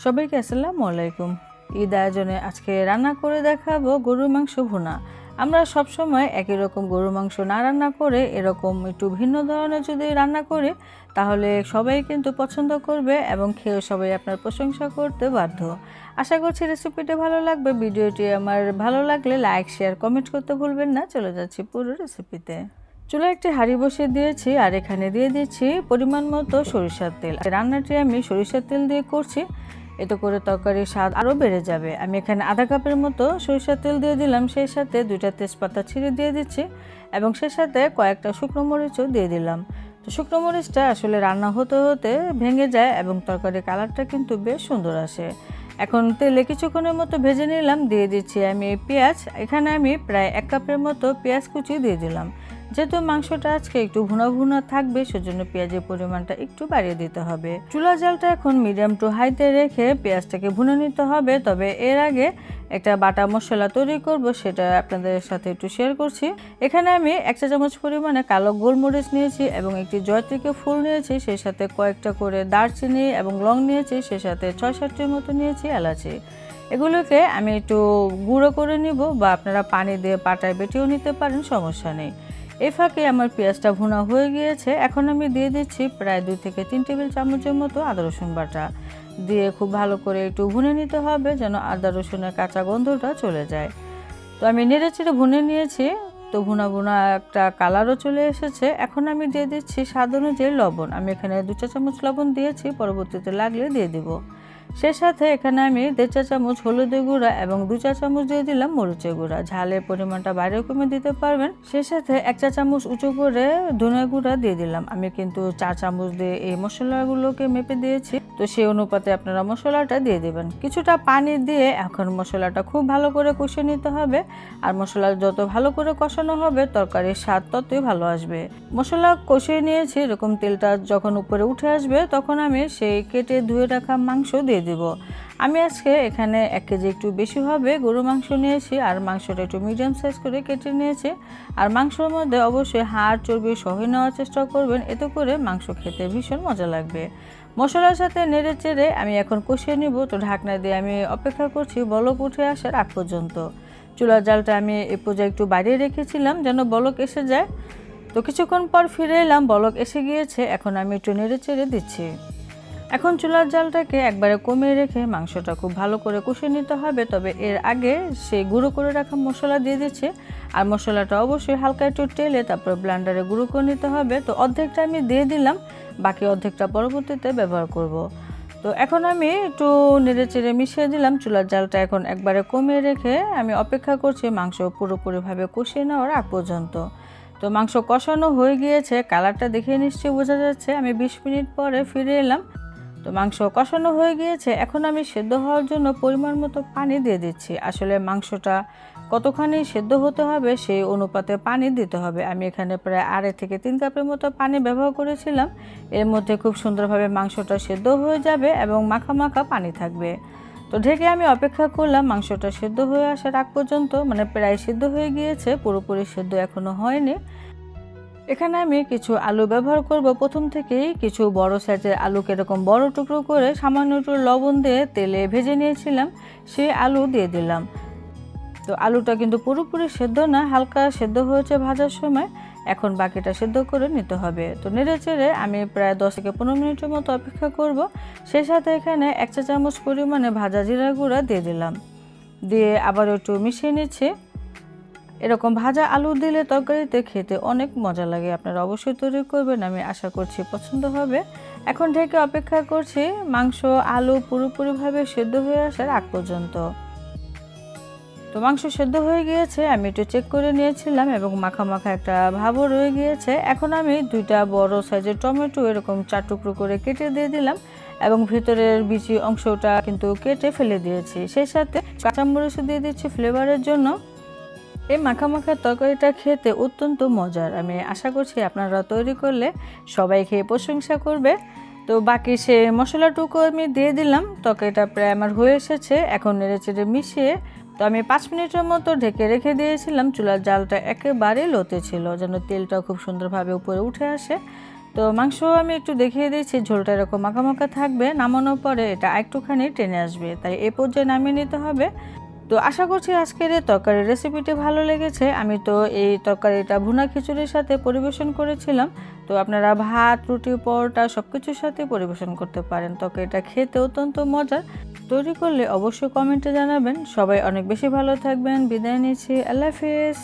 সবাইকে আসসালামু আলাইকুম। ঈদ আয়োজনে আজকে রান্না করে দেখাবো গরুর মাংস ভুনা। আমরা সব সময় একই রকম গরুর মাংস না রান্না করে এরকম একটু ভিন্ন ধরনের যদি রান্না করি তাহলে সবাই কিন্তু পছন্দ করবে এবং খেয়ে সবাই আপনার প্রশংসা করতে বাধ্য। আশা করছি রেসিপিটা ভালো লাগবে। ভিডিওটি আমার ভালো লাগলে লাইক শেয়ার কমেন্ট করতে ভুলবেন না। চলে যাচ্ছি পুরো রেসিপিতে। চুলায় একটি হাঁড়ি বসিয়ে দিয়েছি আর এখানে দিয়ে দিচ্ছি পরিমাণ মতো সরিষার তেল। রান্নাটি আমি সরিষার তেল দিয়ে করছি, এতে করে তরকারির স্বাদ আরও বেড়ে যাবে। আমি এখানে আধা কাপের মতো সরিষার তেল দিয়ে দিলাম, সেই সাথে 2টা তেজপাতা ছিঁড়ে দিয়ে দিচ্ছি এবং সেই সাথে কয়েকটা শুকনো মরিচও দিয়ে দিলাম। তো শুকনো মরিচটা আসলে রান্না হতে হতে ভেঙে যায় এবং তরকারির কালারটা কিন্তু বেশ সুন্দর আসে। এখন তেলে কিছুক্ষণের মতো ভেজে নিলাম। দিয়ে দিচ্ছি আমি পেঁয়াজ। এখানে আমি প্রায় 1 কাপের মতো পেঁয়াজ কুচি দিয়ে দিলাম। যেহেতু মাংসটা আজকে একটু ভুনা ভুনা থাকবে সেজন্য পেঁয়াজের পরিমাণটা একটু বাড়িয়ে দিতে হবে। চুলার জালটা এখন মিডিয়াম টু হাইতে রেখে পেঁয়াজটাকে ভুনে নিতে হবে। তবে এর আগে একটা বাটা মশলা তৈরি করব, সেটা আপনাদের সাথে একটু শেয়ার করছি। এখানে আমি 1 চা চামচ পরিমাণে কালো গোলমরিচ নিয়েছি এবং একটি জয়ত্রী ফুল নিয়েছি, সেই সাথে কয়েকটা করে দারচিনি এবং লং নিয়েছি, সেই সাথে 6-7টির মতো নিয়েছি এলাচি। এগুলোকে আমি একটু গুঁড়ো করে নিব বা আপনারা পানি দিয়ে পাটায় বেটেও নিতে পারেন, সমস্যা নেই। এই ফাঁকে আমার পেঁয়াজটা ভুনা হয়ে গিয়েছে। এখন আমি দিয়ে দিচ্ছি প্রায় 2 থেকে 3 টেবিল চামচের মতো আদা রসুন বাটা। দিয়ে খুব ভালো করে একটু ভুনে নিতে হবে যেন আদা রসুনের কাঁচা গন্ধটা চলে যায়। তো আমি নেড়েচেড়ে ভুনে নিয়েছি। তো ভুনা ভুনা একটা কালারও চলে এসেছে। এখন আমি দিয়ে দিচ্ছি স্বাদ অনুযায়ী লবণ। আমি এখানে 2 চা চামচ লবণ দিয়েছি, পরবর্তীতে লাগলে দিয়ে দিব। সেই সাথে এখানে আমি 1.5 চা চামচ হলুদের গুঁড়া এবং 2 চা চামচ দিয়ে দিলাম মরিচের গুঁড়া। ঝালের পরিমাণটা বাইরেও কমে দিতে পারবেন। সেই সাথে 1 চা চামচ উঁচু করে ধনিয়া গুঁড়া দিয়ে দিলাম। আমি কিন্তু 4 চামচ দিয়ে এই মশলাগুলোকে মেপে দিয়েছি, তো সেই অনুপাতে আপনারা মশলাটা দিয়ে দেবেন। কিছুটা পানি দিয়ে এখন মশলাটা খুব ভালো করে কষিয়ে নিতে হবে। আর মশলা যত ভালো করে কষানো হবে তরকারির স্বাদ ততই ভালো আসবে। মশলা কষিয়ে নিয়েছি, এরকম তেলটা যখন উপরে উঠে আসবে তখন আমি সেই কেটে ধুয়ে রাখা মাংস দিয়ে দিব। আমি আজকে এখানে 1 কেজি একটু বেশি হবে গরু মাংস নিয়েছি আর মাংসটা একটু মিডিয়াম সাইজ করে কেটে নিয়েছি। আর মাংসের মধ্যে অবশ্যই হাড় চর্বি সহ নেওয়ার চেষ্টা করবেন, এতে করে মাংস খেতে ভীষণ মজা লাগবে। মশলার সাথে নেড়ে চেড়ে আমি এখন কষিয়ে নিব। তো ঢাকনা দিয়ে আমি অপেক্ষা করছি বলক উঠে আসার আগ পর্যন্ত। চুলার জালটা আমি এই পর্যায়ে একটু বাড়িয়ে রেখেছিলাম যেন বলক এসে যায়। তো কিছুক্ষণ পর ফিরে এলাম, বলক এসে গিয়েছে। এখন আমি একটু নেড়ে চেড়ে দিচ্ছি। এখন চুলার জালটাকে একবারে কমিয়ে রেখে মাংসটা খুব ভালো করে কষিয়ে নিতে হবে। তবে এর আগে সেই গুঁড়ো করে রাখা মশলা দিয়ে দিচ্ছি। আর মশলাটা অবশ্যই হালকা একটু টেলে তারপর ব্লেন্ডারে গুঁড়ো করে নিতে হবে। তো অর্ধেকটা আমি দিয়ে দিলাম, বাকি অর্ধেকটা পরবর্তীতে ব্যবহার করব। তো এখন আমি একটু নেড়ে চেড়ে মিশিয়ে দিলাম। চুলার জালটা এখন একবারে কমিয়ে রেখে আমি অপেক্ষা করছি মাংস পুরোপুরিভাবে কষিয়ে নেওয়ার আগ পর্যন্ত। তো মাংস কষানো হয়ে গিয়েছে, কালারটা দেখে নিশ্চয়ই বোঝা যাচ্ছে। আমি 20 মিনিট পরে ফিরে এলাম। তো মাংস কষানো হয়ে গিয়েছে। এখন আমি সেদ্ধ হওয়ার জন্য পরিমাণ মতো পানি দিয়ে দিচ্ছি। আসলে মাংসটা কতখানি সেদ্ধ হতে হবে সেই অনুপাতে পানি দিতে হবে। আমি এখানে প্রায় 2.5 থেকে 3 কাপের মতো পানি ব্যবহার করেছিলাম। এর মধ্যে খুব সুন্দরভাবে মাংসটা সেদ্ধ হয়ে যাবে এবং মাখা মাখা পানি থাকবে। তো ঢেকে আমি অপেক্ষা করলাম মাংসটা সেদ্ধ হয়ে আসার আগ পর্যন্ত। মানে প্রায় সেদ্ধ হয়ে গিয়েছে, পুরোপুরি সেদ্ধ এখনও হয়নি। এখানে আমি কিছু আলু ব্যবহার করব। প্রথম থেকেই কিছু বড় সাইজের আলুকে এরকম বড় টুকরো করে সামান্য একটু লবণ দিয়ে তেলে ভেজে নিয়েছিলাম, সেই আলু দিয়ে দিলাম। তো আলুটা কিন্তু পুরোপুরি সেদ্ধ না, হালকা সেদ্ধ হয়েছে ভাজার সময়। এখন বাকিটা সেদ্ধ করে নিতে হবে। তো নেড়ে চেড়ে আমি প্রায় 10 থেকে 15 মিনিটের মতো অপেক্ষা করব। সেই সাথে এখানে 1 চা চামচ পরিমাণে ভাজা জিরা গুঁড়া দিয়ে দিলাম। দিয়ে আবার একটু মিশিয়ে নিচ্ছি। এরকম ভাজা আলু দিলে তরকারিতে খেতে অনেক মজা লাগে। আপনারা অবশ্যই তৈরি করবেন, আমি আশা করছি পছন্দ হবে। এখন ঢেকে অপেক্ষা করছি মাংস আলু পুরোপুরিভাবে সেদ্ধ হয়ে আসার আগ পর্যন্ত। তো মাংস সেদ্ধ হয়ে গিয়েছে, আমি একটু চেক করে নিয়েছিলাম এবং মাখা মাখা একটা ভাবও রয়ে গিয়েছে। এখন আমি 2টা বড় সাইজের টমেটো এরকম 4 টুকরো করে কেটে দিয়ে দিলাম এবং ভিতরের বিচি অংশটা কিন্তু কেটে ফেলে দিয়েছি। সেই সাথে কাঁচামরিচও দিয়ে দিচ্ছি ফ্লেভারের জন্য। এই মাখা মাখা তরকারিটা খেতে অত্যন্ত মজার। আমি আশা করছি আপনারা তৈরি করলে সবাই খেয়ে প্রশংসা করবে। তো বাকি সে মশলাটুকু আমি দিয়ে দিলাম। তরকারিটা প্রায় আমার হয়ে এসেছে। এখন নেড়েচেড়ে মিশিয়ে তো আমি 5 মিনিটের মতো ঢেকে রেখে দিয়েছিলাম। চুলার জালটা একেবারে লোতে ছিল যেন তেলটা খুব সুন্দরভাবে উপরে উঠে আসে। তো মাংস আমি একটু দেখিয়ে দিচ্ছি, ঝোলটা এরকম মাখা মাখা থাকবে, নামানোর পরে এটা একটুখানি টেনে আসবে, তাই এ পর্যায়ে নামিয়ে নিতে হবে। তো আশা করছি আজকের এই তরকারির রেসিপিটি ভালো লেগেছে। আমি তো এই তরকারিটা ভুনা খিচুড়ির সাথে পরিবেশন করেছিলাম। তো আপনারা ভাত, রুটি, পরোটা সব কিছুর সাথে পরিবেশন করতে পারেন। তরকারিটা খেতে অত্যন্ত মজার। তৈরি করলে অবশ্যই কমেন্টে জানাবেন। সবাই অনেক বেশি ভালো থাকবেন। বিদায় নিচ্ছি। আল্লাহ হাফেজ।